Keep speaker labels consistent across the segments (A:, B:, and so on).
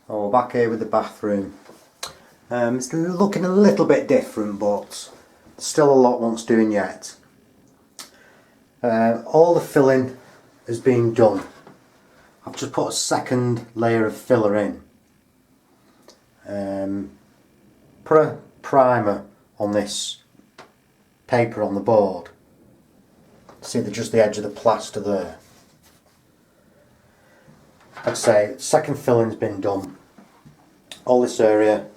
A: Oh, back here with the bathroom. It's looking a little bit different, but still a lot wants doing yet. All the filling has been done. I've just put a second layer of filler in. Put a primer on this paper on the board. See just the edge of the plaster there. Like I say, second filling's been done. All this area,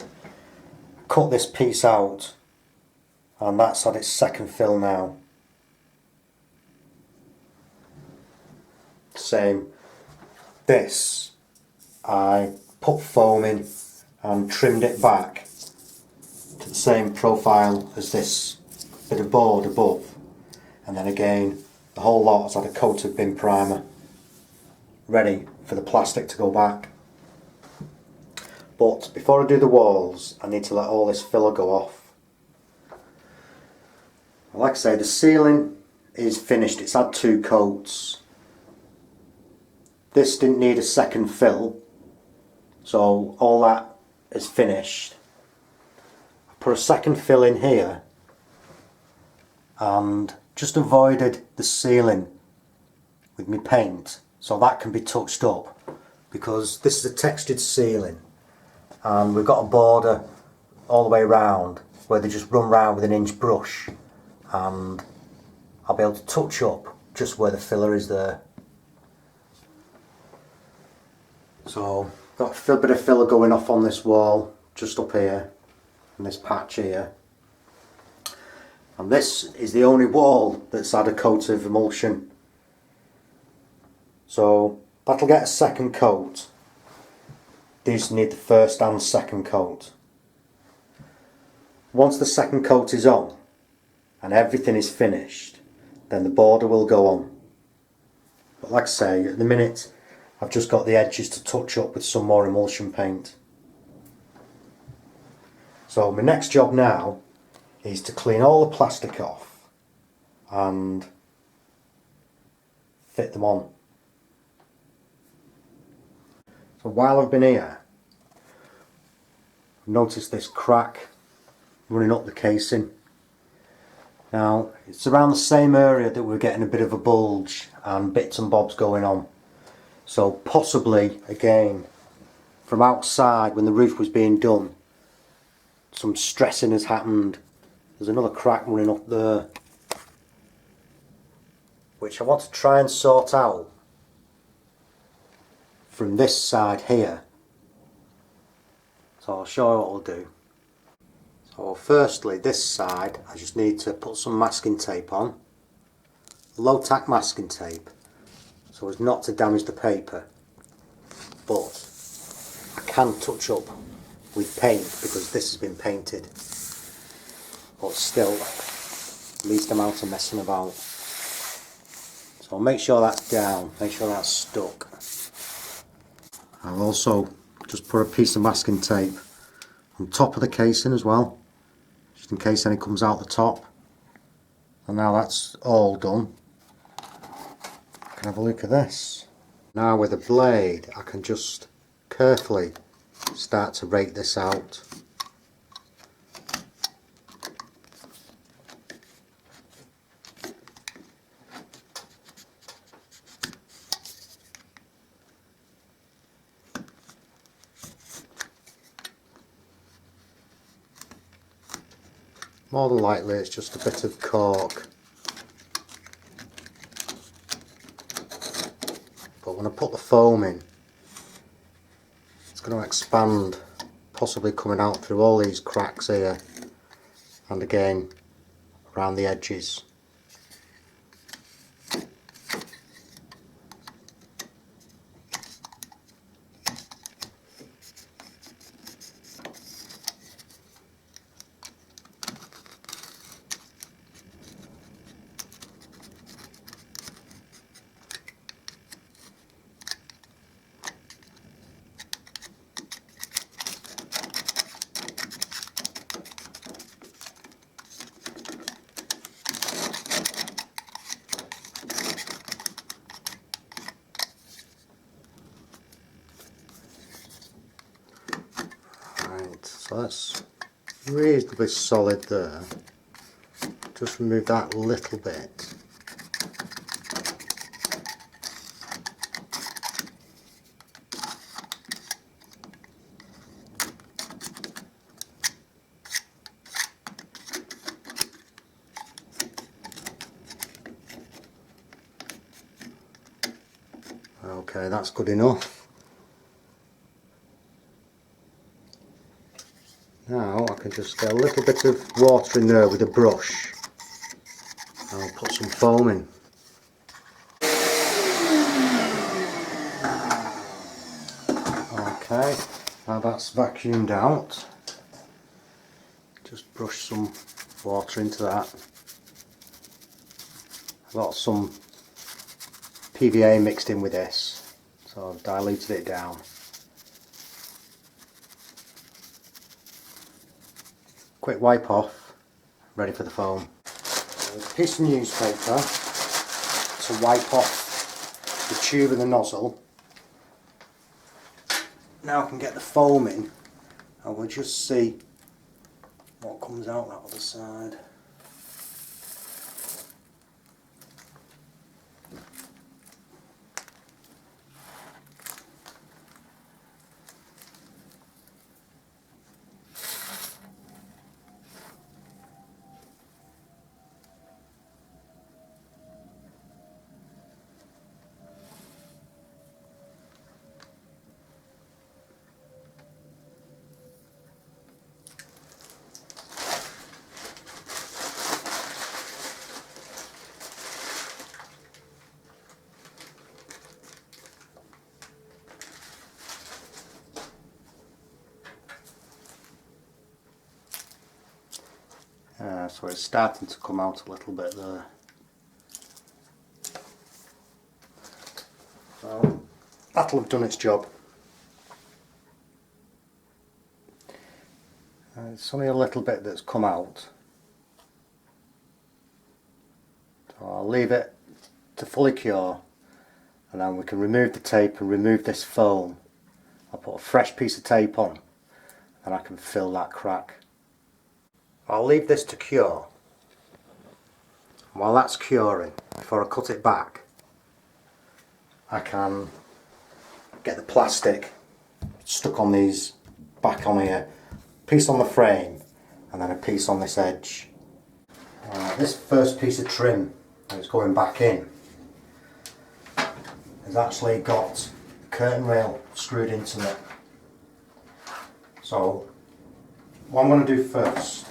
A: cut this piece out, and that's had its second fill now. Same. This, I put foam in and trimmed it back to the same profile as this bit of board above, and then again the whole lot has had a coat of bin primer ready for the plastic to go back. But before I do the walls, I need to let all this filler go off. Like I say, the ceiling is finished. It's had 2 coats. This didn't need a second fill, so all that is finished. I put a second fill in here and just avoided the ceiling with my paint, so that can be touched up, because this is a textured ceiling and we've got a border all the way around where they just run round with an inch brush, and I'll be able to touch up just where the filler is there. So got a bit of filler going off on this wall just up here and this patch here, and this is the only wall that's had a coat of emulsion, so that'll get a second coat. These need the first and second coat. Once the second coat is on and everything is finished, then the border will go on. But like I say, at the minute I've just got the edges to touch up with some more emulsion paint. So my next job now is to clean all the plastic off and fit them on. So while I've been here, I've noticed this crack running up the casing. Now it's around the same area that we're getting a bit of a bulge and bits and bobs going on. So possibly, again, from outside when the roof was being done, some stressing has happened. There's another crack running up there, which I want to try and sort out from this side here. So I'll show you what we'll do. So firstly, this side I just need to put some masking tape on, low tack masking tape, so as not to damage the paper, but I can touch up with paint because this has been painted, but still at least I'm out of messing about. So I'll make sure that's down, make sure that's stuck. I'll also just put a piece of masking tape on top of the casing as well, just in case any comes out the top. And now that's all done, I can have a look at this. Now with a blade I can just carefully start to rake this out. More than likely it's just a bit of caulk, but when I put the foam in, it's going to expand, possibly coming out through all these cracks here and again around the edges. So that's reasonably solid there. Just remove that little bit. Okay, that's good enough. Now I can just get a little bit of water in there with a brush. And I'll put some foam in. Okay, now that's vacuumed out. Just brush some water into that. I've got some PVA mixed in with this, so I've diluted it down. Quick wipe off, ready for the foam. A piece of newspaper to wipe off the tube and the nozzle. Now I can get the foam in and we'll just see what comes out that other side. So it's starting to come out a little bit there. So that'll have done its job. It's only a little bit that's come out. So I'll leave it to fully cure and then we can remove the tape and remove this foam. I'll put a fresh piece of tape on and I can fill that crack. I'll leave this to cure. While that's curing, before I cut it back, I can get the plastic stuck on these, back on here, a piece on the frame and then a piece on this edge. This first piece of trim that's going back in has actually got a curtain rail screwed into it. So what I'm going to do first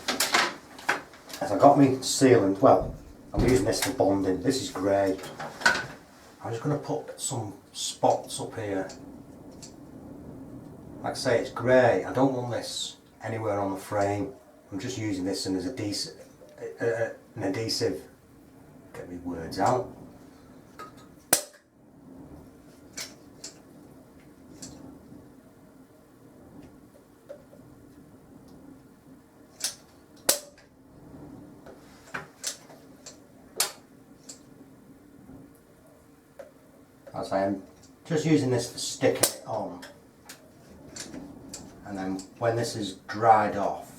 A: is I've got me sealant. Well, I'm using this for bonding. This is grey. I'm just going to put some spots up here. Like I say, it's grey. I don't want this anywhere on the frame. I'm just using this as an adhesive. Get my words out. As I am just using this for sticking it on, and then when this is dried off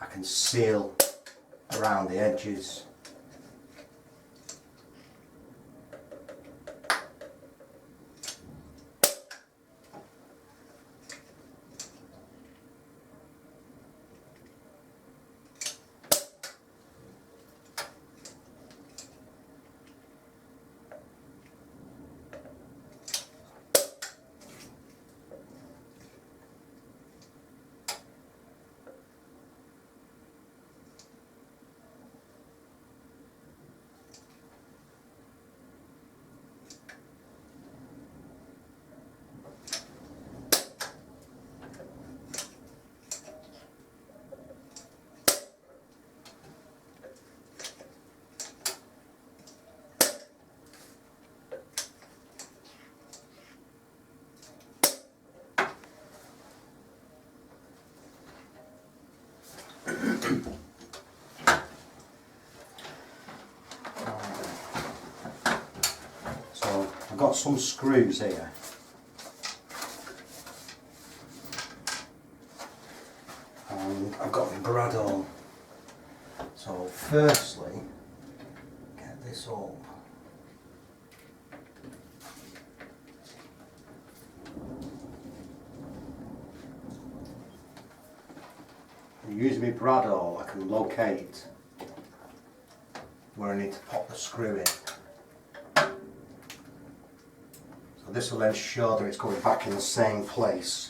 A: I can seal around the edges. So I've got some screws here. firstly get this up. Using my brad awl I can locate where I need to pop the screw in. So this will ensure that it's going back in the same place.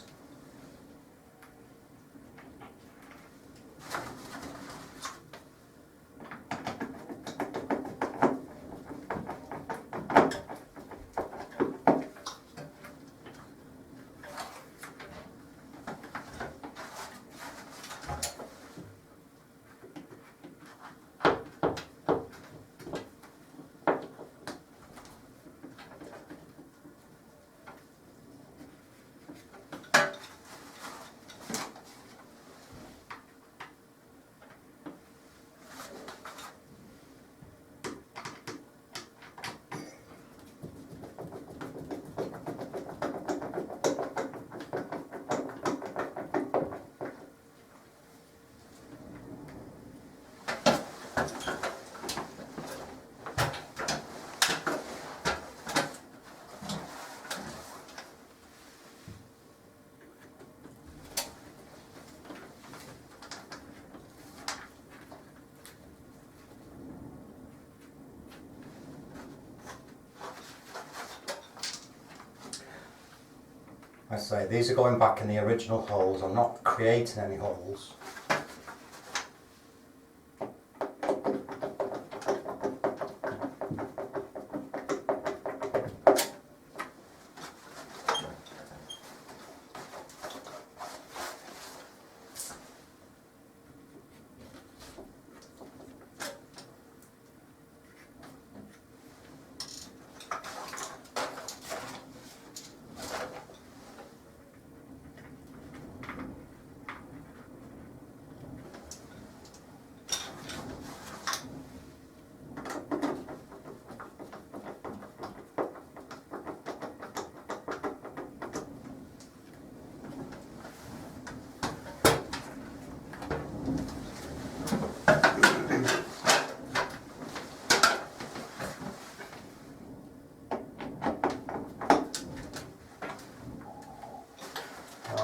A: I say these are going back in the original holes, I'm not creating any holes.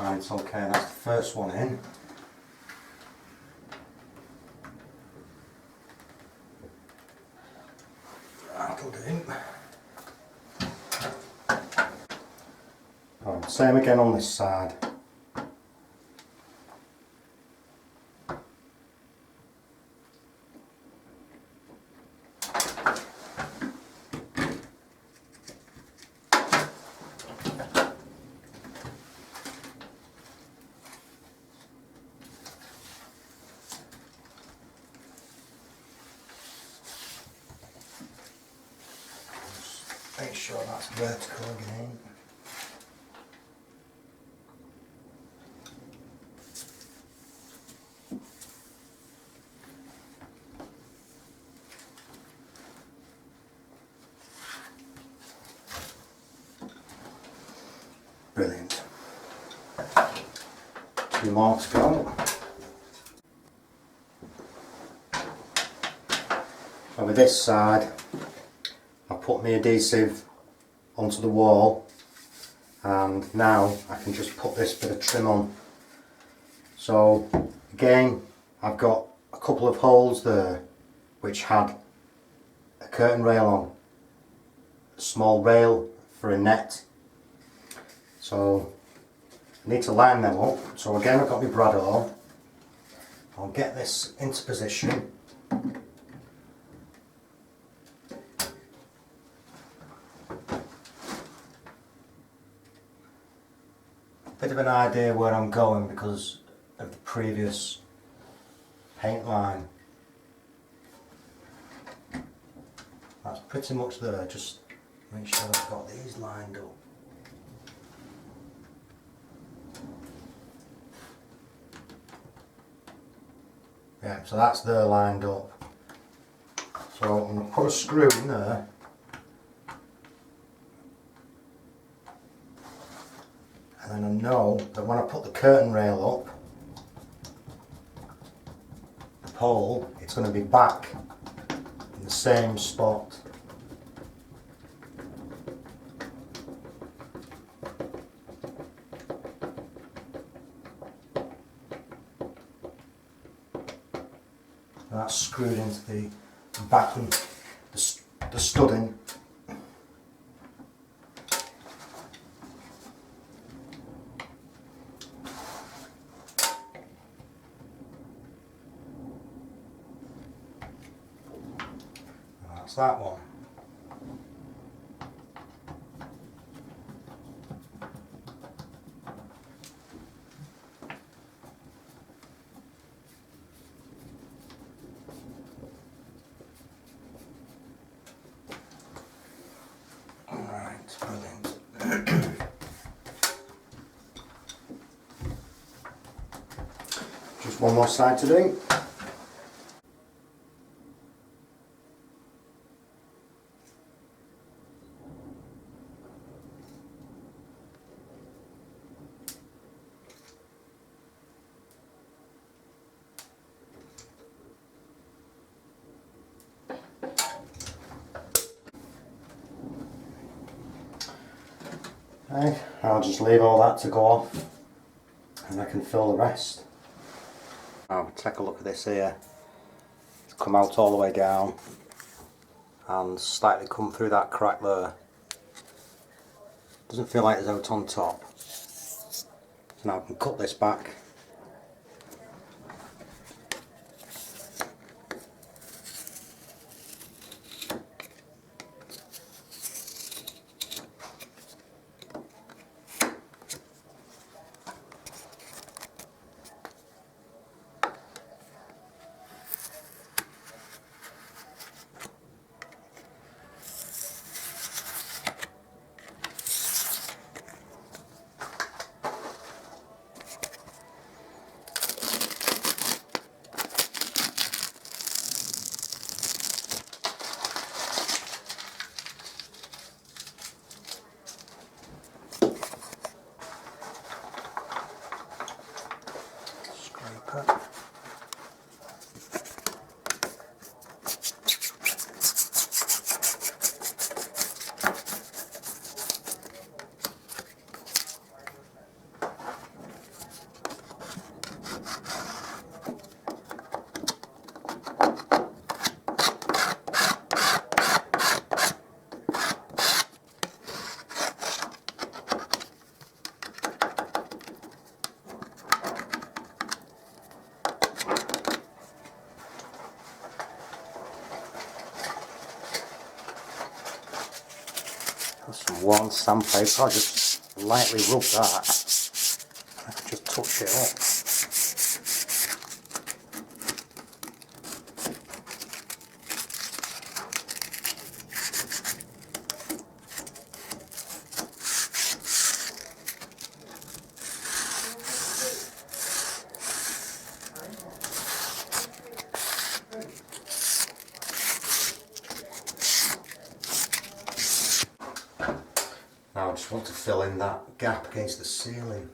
A: Right, okay, that's the first one in. That'll do. Right, same again on this side. Make sure that's vertical again. Brilliant. 2 more to go. And with this side, I put my adhesive onto the wall, and now I can just put this bit of trim on. So again, I've got a couple of holes there which had a curtain rail on, a small rail for a net. So I need to line them up. So again, I've got my brad awl. I'll get this into position. Bit of an idea where I'm going because of the previous paint line. That's pretty much there, just make sure I've got these lined up. Yeah, so that's there lined up. So I'm going to put a screw in there. And then I know that when I put the curtain rail up, hole, it's going to be back in the same spot. That's screwed into the backing, the studding. That's that one. Alright, brilliant. Just one more side to do. Okay, I'll just leave all that to go off and I can fill the rest. Now take a look at this here. It's come out all the way down and slightly come through that crack there. Doesn't feel like there's out on top. So now I can cut this back. Some worn sandpaper, I'll just lightly rub that. I can just touch it up. Now I just want to fill in that gap against the ceiling.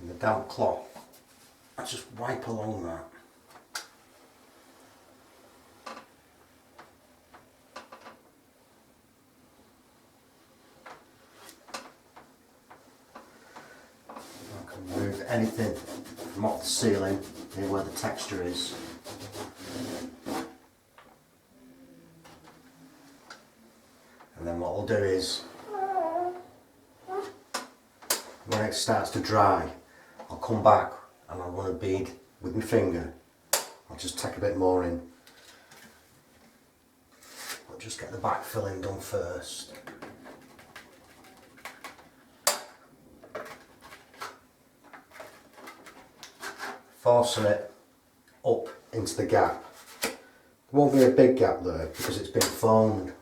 A: The damp cloth, I just wipe along that. I can remove anything from off the ceiling near where the texture is. And then what I'll do is bed starts to dry, I'll come back and I'll run a bead with my finger. I'll just take a bit more in. I'll just get the back filling done first. Forcing it up into the gap. There won't be a big gap there because it's been foamed.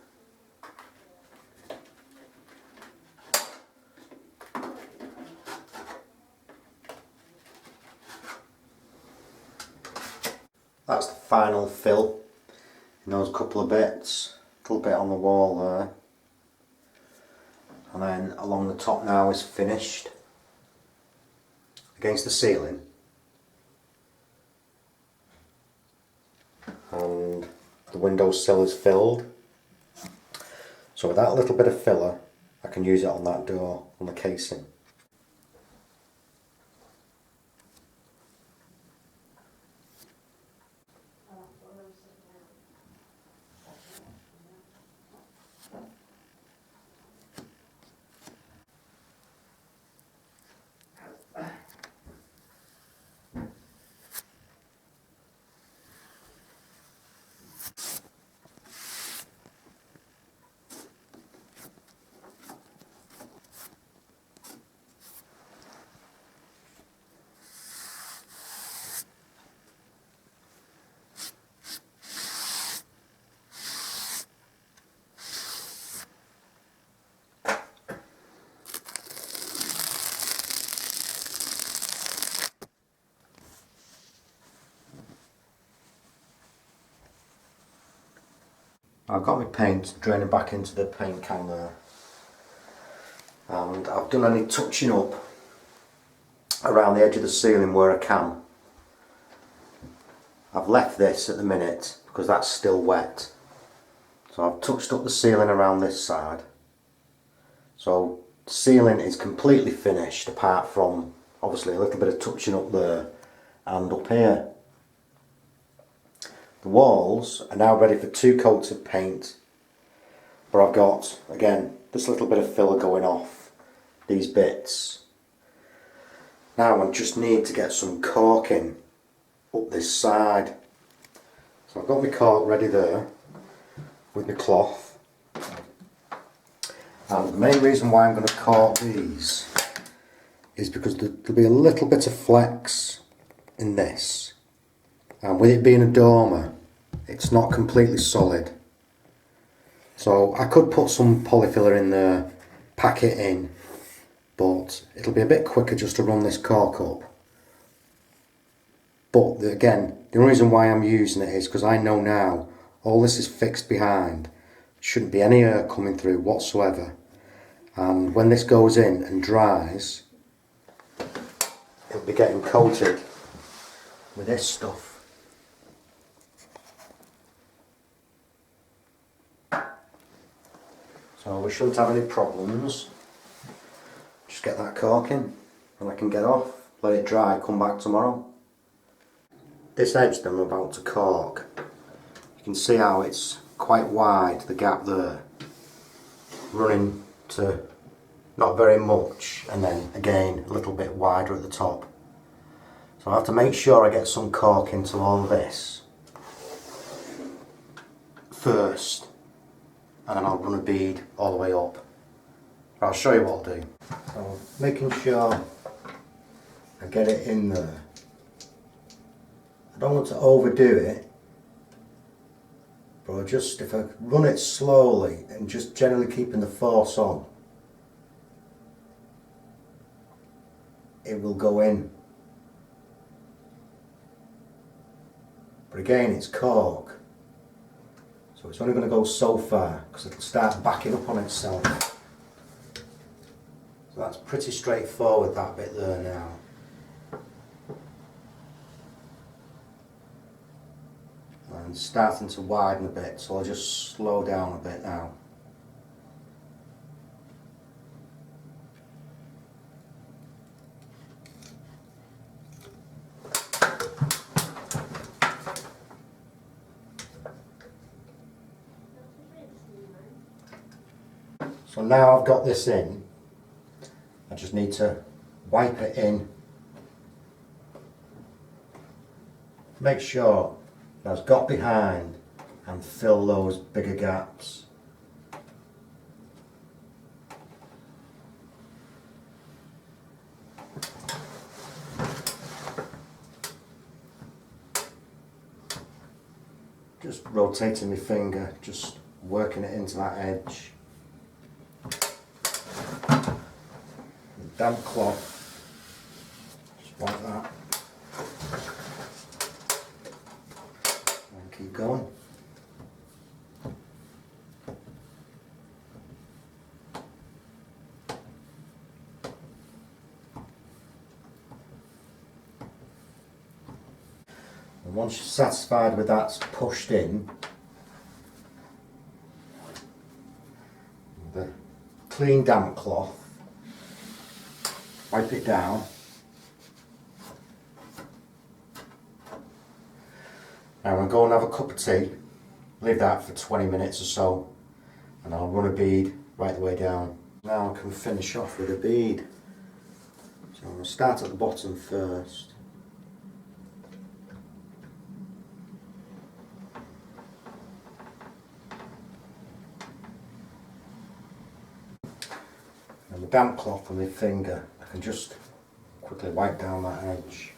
A: That's the final fill in those couple of bits. A little bit on the wall there. And then along the top now is finished. Against the ceiling. And the windowsill is filled. So with that little bit of filler, I can use it on that door, on the casing. I've got my paint draining back into the paint can there, and I've done any touching up around the edge of the ceiling where I can. I've left this at the minute because that's still wet, so I've touched up the ceiling around this side. So the ceiling is completely finished apart from obviously a little bit of touching up there and up here. The walls are now ready for 2 coats of paint, but I've got, again, this little bit of filler going off these bits. Now I just need to get some caulking up this side. So I've got my caulk ready there with my cloth. And the main reason why I'm going to caulk these is because there'll be a little bit of flex in this. And with it being a dormer, it's not completely solid. So I could put some polyfiller in there, pack it in, but it'll be a bit quicker just to run this caulk up. But again, the only reason why I'm using it is because I know now all this is fixed behind. Shouldn't be any air coming through whatsoever. And when this goes in and dries, it'll be getting coated with this stuff. So we shouldn't have any problems. Just get that caulking and I can get off, let it dry, come back tomorrow. This edge that I'm about to caulk, you can see how it's quite wide, the gap there, running to not very much, and then again a little bit wider at the top. So I have to make sure I get some caulk into all this first, and then I'll run a bead all the way up. But I'll show you what I'll do. So making sure I get it in there. I don't want to overdo it, but if I run it slowly and just generally keeping the force on, it will go in. But again, it's caulk, so it's only going to go so far because it'll start backing up on itself. So that's pretty straightforward, that bit there now. And starting to widen a bit, so I'll just slow down a bit now. So now I've got this in, I just need to wipe it in. Make sure that it's got behind and fill those bigger gaps. Just rotating my finger, just working it into that edge. Damp cloth, just like that. And keep going. And once you're satisfied with that's pushed in, the clean damp cloth, wipe it down. Now I'm going to have a cup of tea, leave that for 20 minutes or so, and I'll run a bead right the way down. Now I can finish off with a bead. So I'm going to start at the bottom first. And the damp cloth on my finger, I can just quickly wipe down that edge.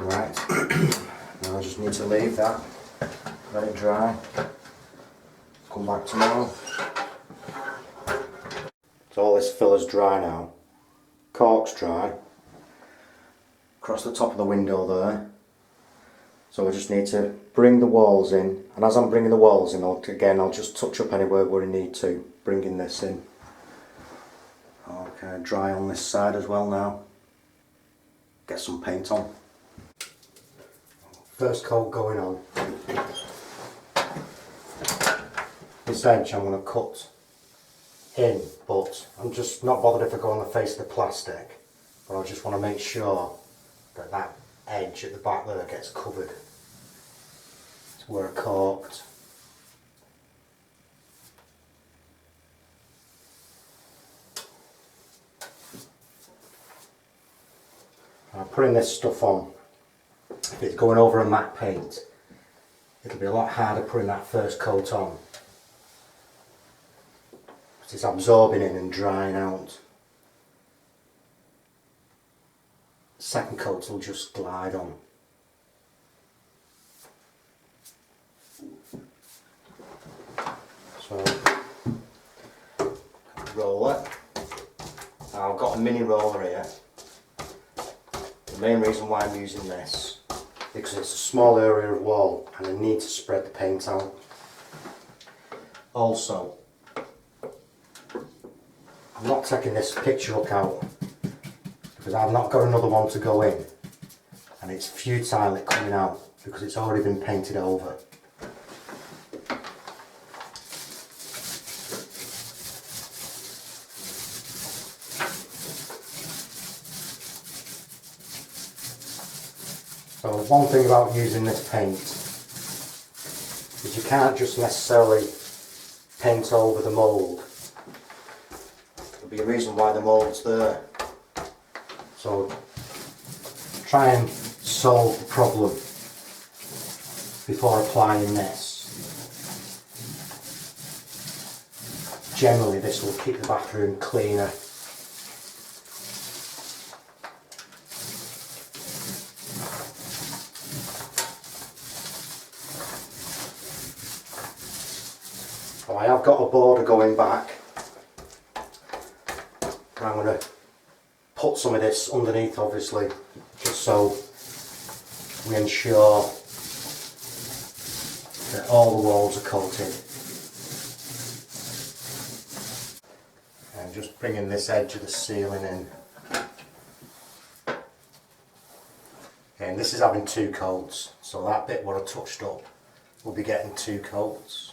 A: Right, now I just need to leave that, let it dry, come back tomorrow. So all this filler's dry now, caulk's dry, across the top of the window there. So I just need to bring the walls in, and as I'm bringing the walls in, I'll just touch up anywhere where I need to, bringing this in. Okay, dry on this side as well now. Get some paint on. First coat going on. This edge I'm going to cut in, but I'm just not bothered if I go on the face of the plastic, but I just want to make sure that that edge at the back there gets covered. It's where I caulked. I'm putting this stuff on. If it's going over a matte paint, it'll be a lot harder putting that first coat on. It's absorbing in and drying out. Second coat will just glide on. So, roller. Now I've got a mini roller here. The main reason why I'm using this, because it's a small area of wall and I need to spread the paint out. Also, I'm not taking this picture hook out because I've not got another one to go in, and it's futile it coming out because it's already been painted over. So one thing about using this paint is you can't just necessarily paint over the mould. There'll be a reason why the mould's there. So try and solve the problem before applying this. Generally this will keep the bathroom cleaner. So I have got a border going back, and I'm going to put some of this underneath obviously, just so we ensure that all the walls are coated. And just bringing this edge of the ceiling in. And this is having two coats, so that bit where I touched up will be getting two coats.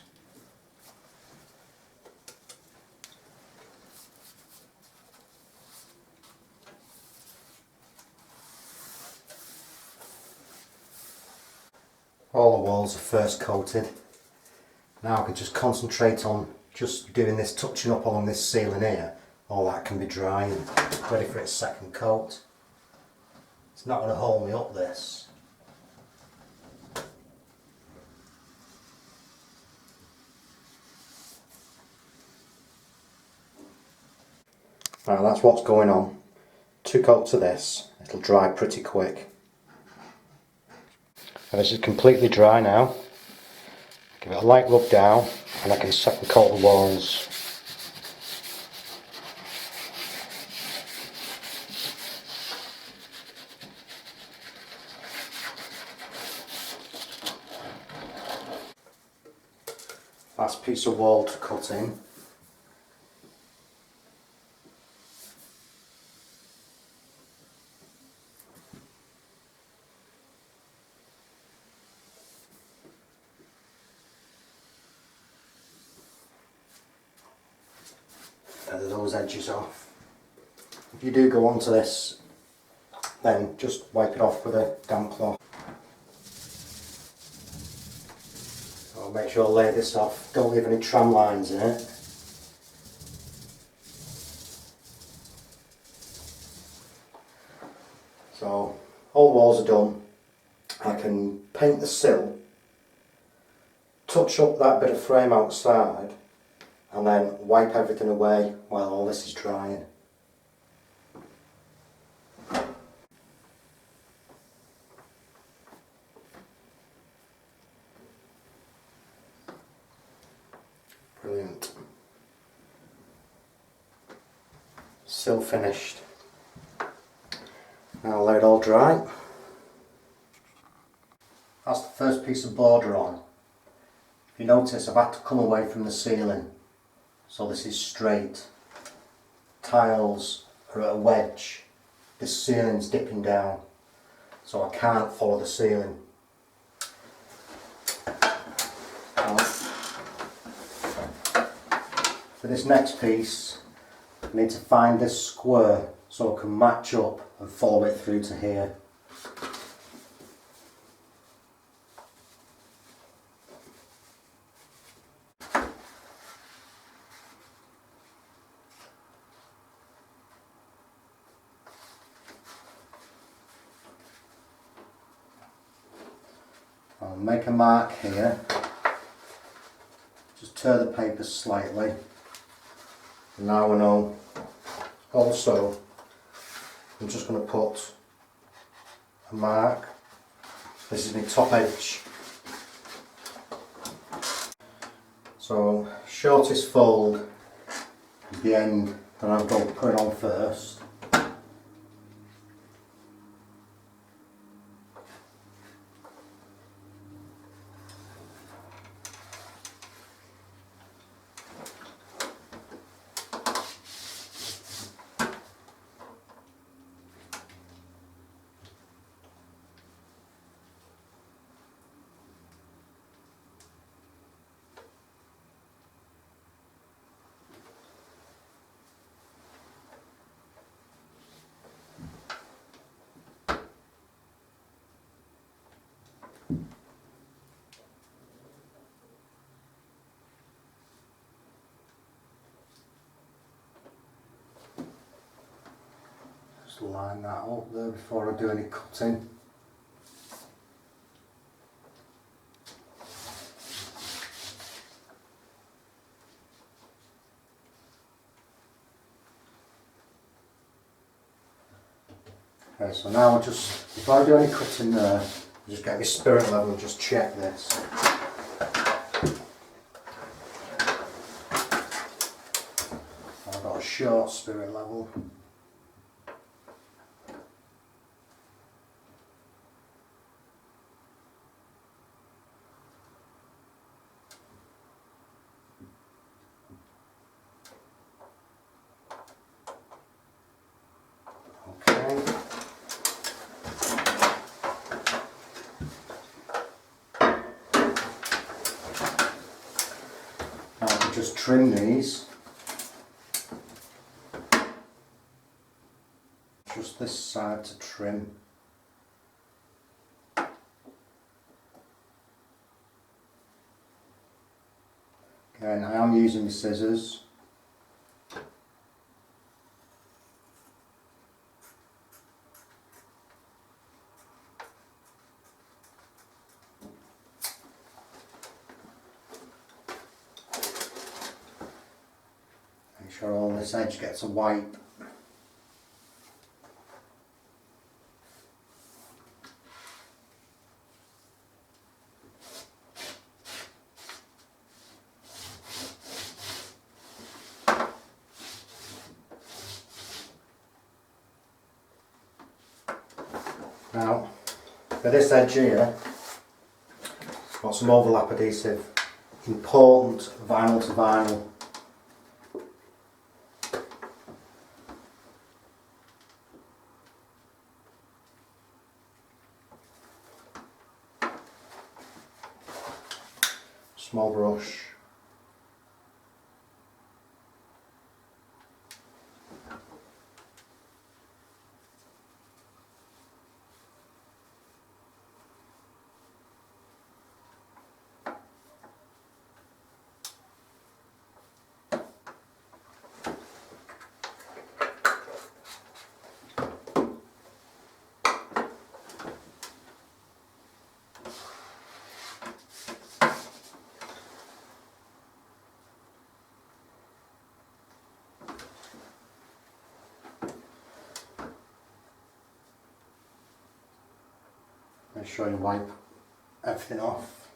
A: All the walls are first coated. Now I can just concentrate on just doing this touching up along this ceiling here. All that can be dry and ready for its second coat. It's not going to hold me up this. Now that's what's going on. 2 coats of this, it'll dry pretty quick. And this is completely dry now. Give it a light rub down and I can second coat the walls. Last piece of wall to cut in. Feather those edges off. If you do go onto this, then just wipe it off with a damp cloth. So make sure I lay this off, don't leave any tram lines in it. So all the walls are done. I can paint the sill, touch up that bit of frame outside, and then wipe everything away while all this is drying. Brilliant. Sill finished. Now I'll let it all dry. That's the first piece of border on. If you notice, I've had to come away from the ceiling. So this is straight. Tiles are at a wedge. This ceiling's dipping down. So I can't follow the ceiling. For this next piece, I need to find this square so I can match up and follow it through to here. I'll make a mark here, just tear the paper slightly. Now I know. Also, I'm just going to put a mark. This is my top edge. So, shortest fold is the end that I've got to put it on first. Just line that up there before I do any cutting. Okay, so now I just, before I do any cutting there, I just get my spirit level and just check this. I've got a short spirit level. Now I can just trim these. Just this side to trim. Again, I am using the scissors. Make sure all this edge gets a wipe. Now, for this edge here, got some overlap adhesive. Important vinyl to vinyl. Small brush. Make sure you wipe everything off.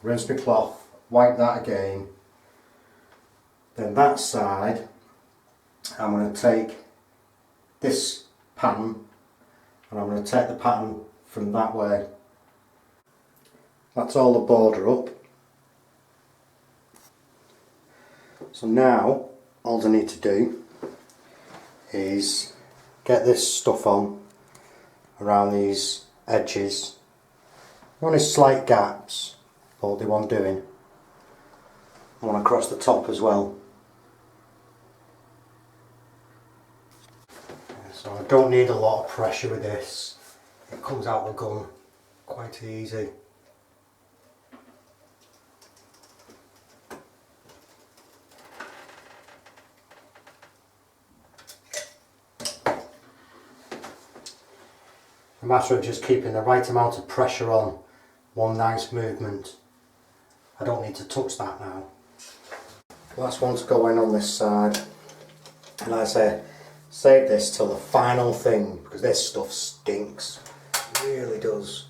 A: Rinse my cloth, wipe that again. Then that side, I'm going to take this pattern and I'm going to take the pattern from that way. That's all the border up. So now all I need to do is get this stuff on around these edges. Only slight gaps, all they want doing. I want across the top as well. So I don't need a lot of pressure with this. It comes out the gun quite easy. A matter of just keeping the right amount of pressure on, one nice movement. I don't need to touch that now. Last one to go in on this side, and I say save this till the final thing because this stuff stinks, it really does.